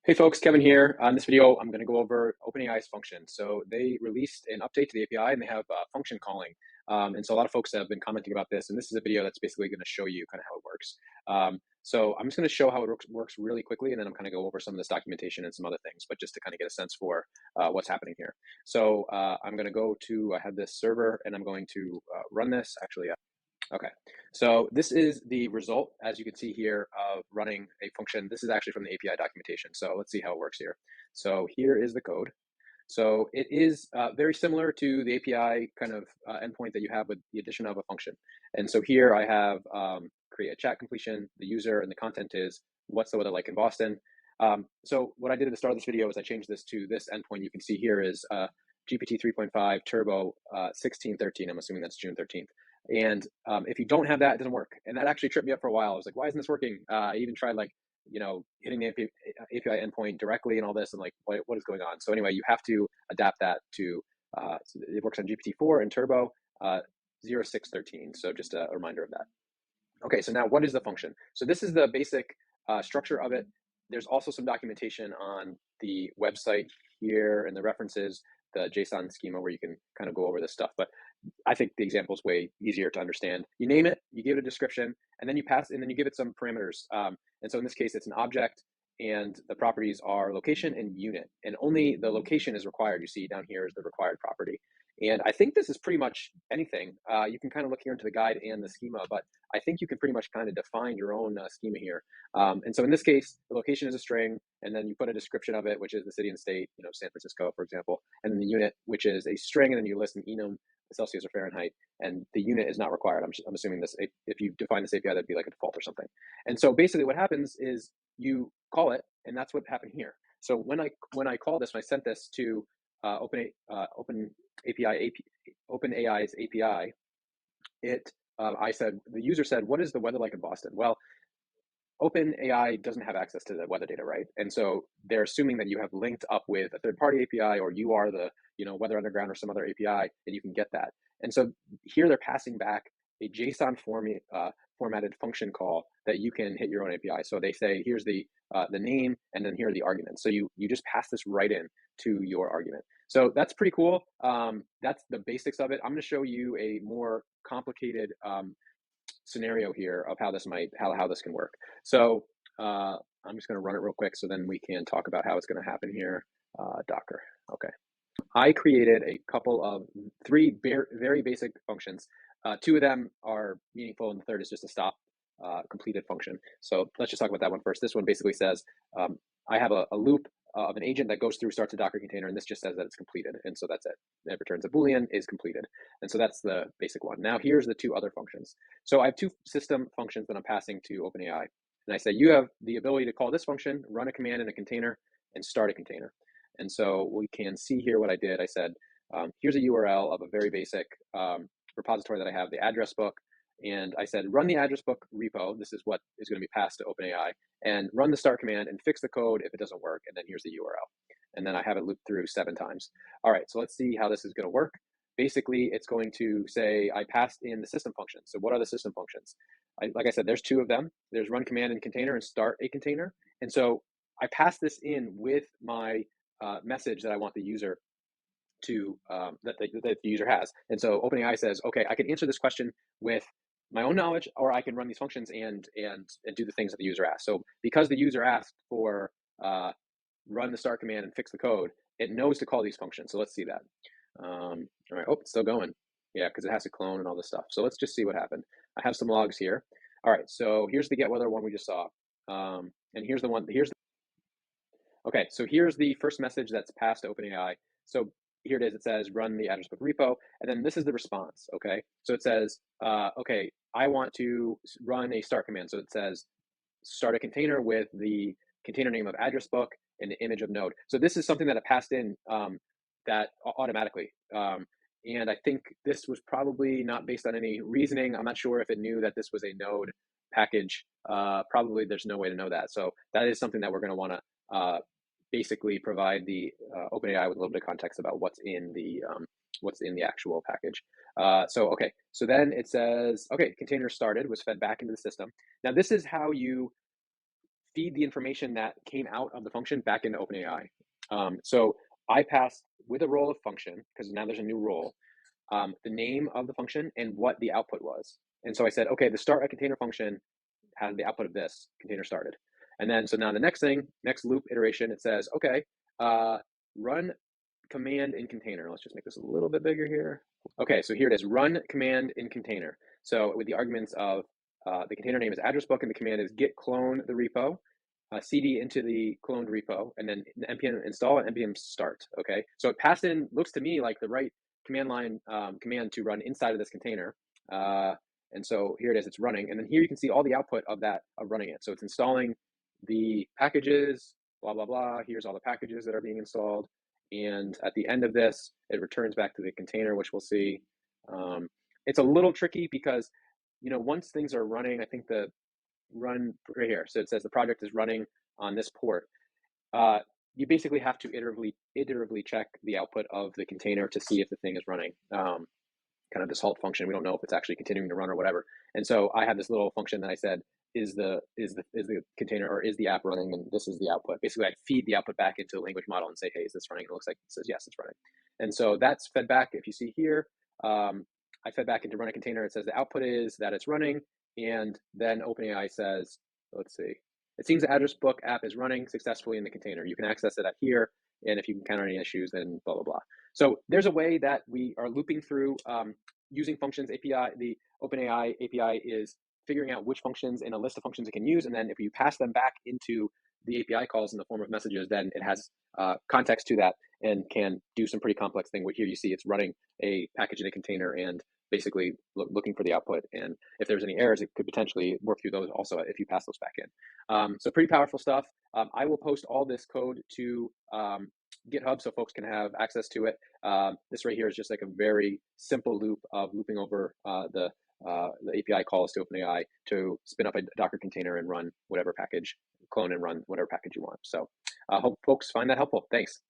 Hey folks, Kevin here. On this video, I'm going to go over OpenAI's function. So they released an update to the API and they have function calling. And so a lot of folks have been commenting about this. And this is a video that's basically going to show you kind of how it works. So I'm just going to show how it works really quickly. And then I'm kind of go over some of this documentation and some other things, but just to kind of get a sense for what's happening here. So I'm going to go to, I have this server and I'm going to run this. Actually, okay, so this is the result, as you can see here, of running a function. This is actually from the API documentation. So let's see how it works here. So here is the code. So it is very similar to the API kind of endpoint that you have with the addition of a function. And so here I have create a chat completion, the user, and the content is what's the weather like in Boston. So what I did at the start of this video is I changed this to this endpoint. You can see here is GPT 3.5 Turbo 1613. I'm assuming that's June 13th. And if you don't have that, it doesn't work. And that actually tripped me up for a while. I was like, why isn't this working? I even tried hitting the API endpoint directly and all this, and like, what is going on? So anyway, you have to adapt that to, so it works on GPT-4 and Turbo 0613. So just a reminder of that. Okay, so now what is the function? So this is the basic structure of it. There's also some documentation on the website here and the references, the JSON schema where you can kind of go over this stuff. But I think the example is way easier to understand. You name it, you give it a description, and then you pass, and then you give it some parameters. And so in this case, it's an object, and the properties are location and unit, and only the location is required. You see down here is the required property. And I think this is pretty much anything. You can kind of look here into the guide and the schema, but I think you can pretty much kind of define your own schema here. And so in this case, the location is a string, and then you put a description of it, which is the city and state, San Francisco, for example, and then the unit, which is a string, and then you list an enum, Celsius or Fahrenheit, and the unit is not required. I'm assuming this, if you define this API, that'd be like a default or something. And so basically what happens is you call it, and that's what happened here. So when I call this, when I sent this to OpenAI's API, I said, the user said, what is the weather like in Boston? Well, OpenAI doesn't have access to the weather data, right? And so they're assuming that you have linked up with a third-party API, or you are the Weather Underground or some other API, and you can get that. And so here they're passing back a JSON formatted function call that you can hit your own API. So they say, here's the name, and then here are the arguments. So you just pass this right in to your argument. So that's pretty cool. That's the basics of it. I'm going to show you a more complicated scenario here of how this can work. So I'm just going to run it real quick, so then we can talk about how it's going to happen here. Docker. Okay. I created a couple of three very basic functions. Two of them are meaningful, and the third is just a stop completed function. So let's just talk about that one first. This one basically says I have a loop of an agent that goes through, starts a Docker container, and this just says that it's completed. And so that's it. It returns a Boolean is completed. And so that's the basic one. Now here's the two other functions. So I have two system functions that I'm passing to OpenAI. And I say, you have the ability to call this function, run a command in a container, and start a container. And so we can see here what I did. I said, here's a URL of a very basic repository that I have, the address book. And I said, run the address book repo. This is what is going to be passed to OpenAI, and run the start command and fix the code if it doesn't work. And then here's the URL. And then I have it looped through 7 times. All right, so let's see how this is going to work. Basically, it's going to say I passed in the system functions. So what are the system functions? Like I said, there's 2 of them. There's run command in container and start a container. And so I pass this in with my message that I want the user to that the user has. And so OpenAI says, okay, I can answer this question with my own knowledge, or I can run these functions and do the things that the user asked. So because the user asked for run the start command and fix the code, it knows to call these functions. So let's see that. All right, oh, it's still going. Yeah, because it has to clone and all this stuff. So let's just see what happened. I have some logs here. All right, so here's the get weather one we just saw. And here's the one, okay, so here's the first message that's passed to OpenAI. So here it is, it says run the address book repo, and then this is the response, okay? So it says, okay, I want to run a start command. So it says start a container with the container name of address book and the image of node. So this is something that I passed in that automatically. And I think this was probably not based on any reasoning. I'm not sure if it knew that this was a node package. Probably there's no way to know that. So that is something that we're gonna wanna basically provide the OpenAI with a little bit of context about what's in the actual package. So okay, so then it says, okay, container started, was fed back into the system. Now this is how you feed the information that came out of the function back into OpenAI. So I passed with a role of function, because now there's a new role, the name of the function and what the output was. And so I said, okay, the start a container function had the output of this, container started. And then, so now the next thing, next loop iteration, it says, okay, run command in container. Let's just make this a little bit bigger here. Okay, so here it is, run command in container. So with the arguments of the container name is address book, and the command is git clone the repo, cd into the cloned repo, and then npm install and npm start. Okay, so it passed in, looks to me like the right command line command to run inside of this container. And so here it is, it's running. And then here you can see all the output of that, of running it. So it's installing the packages, blah, blah, blah. Here's all the packages that are being installed. And at the end of this, it returns back to the container, which we'll see. It's a little tricky because, you know, once things are running, I think the run right here. So it says the project is running on this port. You basically have to iteratively check the output of the container to see if the thing is running. Kind of this halt function. We don't know if it's actually continuing to run or whatever. And so I have this little function that I said is the container, or is the app running, and this is the output. Basically, I feed the output back into the language model and say, hey, is this running? And it looks like it says yes, it's running. And so that's fed back. If you see here, I fed back into run a container. It says the output is that it's running, and then OpenAI says, let's see, it seems the address book app is running successfully in the container. You can access it at here, and if you encounter any issues, then blah, blah, blah. So there's a way that we are looping through using functions API. The OpenAI API is figuring out which functions in a list of functions it can use, and then if you pass them back into the API calls in the form of messages, then it has context to that and can do some pretty complex thing. Here you see it's running a package in a container and basically looking for the output. And if there's any errors, it could potentially work through those also if you pass those back in. So pretty powerful stuff. I will post all this code to GitHub so folks can have access to it. This right here is just like a very simple loop of looping over the API calls to OpenAI to spin up a Docker container and run whatever package, clone and run whatever package you want. So I hope folks find that helpful. Thanks.